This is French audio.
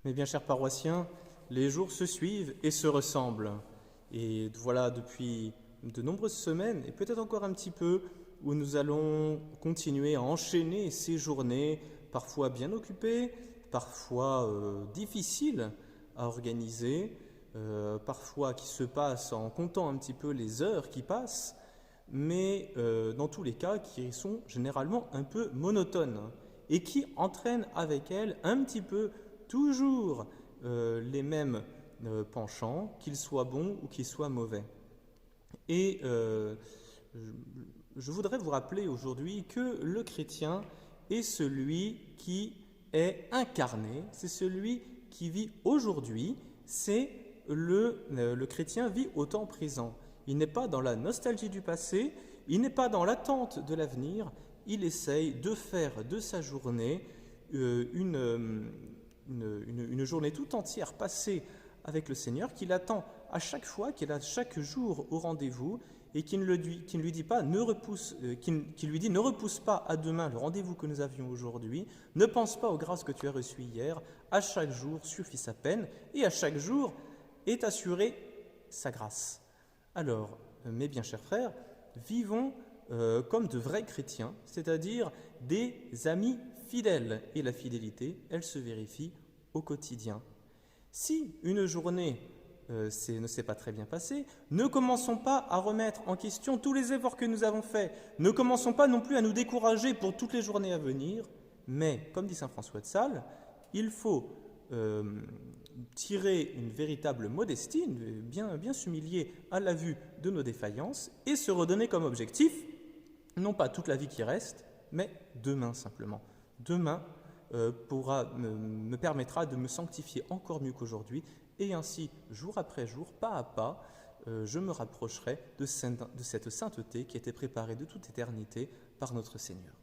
Mes bien chers paroissiens, les jours se suivent et se ressemblent. Et voilà, depuis de nombreuses semaines, et peut-être encore un petit peu, où nous allons continuer à enchaîner ces journées, parfois bien occupées, parfois difficiles à organiser, parfois qui se passent en comptant un petit peu les heures qui passent, mais dans tous les cas qui sont généralement un peu monotones et qui entraînent avec elles un petit peu toujours les mêmes penchants, qu'ils soient bons ou qu'ils soient mauvais. Et je voudrais vous rappeler aujourd'hui que le chrétien est celui qui est incarné, c'est celui qui vit aujourd'hui, c'est le chrétien vit au temps présent. Il n'est pas dans la nostalgie du passé, il n'est pas dans l'attente de l'avenir, il essaye de faire de sa journée une journée tout entière passée avec le Seigneur, qu'il attend à chaque fois, qu'il a chaque jour au rendez-vous, et qui lui dit ne repousse pas à demain le rendez-vous que nous avions aujourd'hui, ne pense pas aux grâces que tu as reçues hier, à chaque jour suffit sa peine, et à chaque jour est assurée sa grâce. Alors, mes bien chers frères, vivons comme de vrais chrétiens, c'est-à-dire des amis fidèles, et la fidélité, elle se vérifie au quotidien. Si une journée ne s'est pas très bien passée, ne commençons pas à remettre en question tous les efforts que nous avons faits, ne commençons pas non plus à nous décourager pour toutes les journées à venir, mais, comme dit saint François de Sales, il faut tirer une véritable modestie, bien s'humilier à la vue de nos défaillances et se redonner comme objectif, non pas toute la vie qui reste, mais demain simplement. Demain me permettra de me sanctifier encore mieux qu'aujourd'hui, et ainsi, jour après jour, pas à pas, je me rapprocherai de cette sainteté qui a été préparée de toute éternité par notre Seigneur.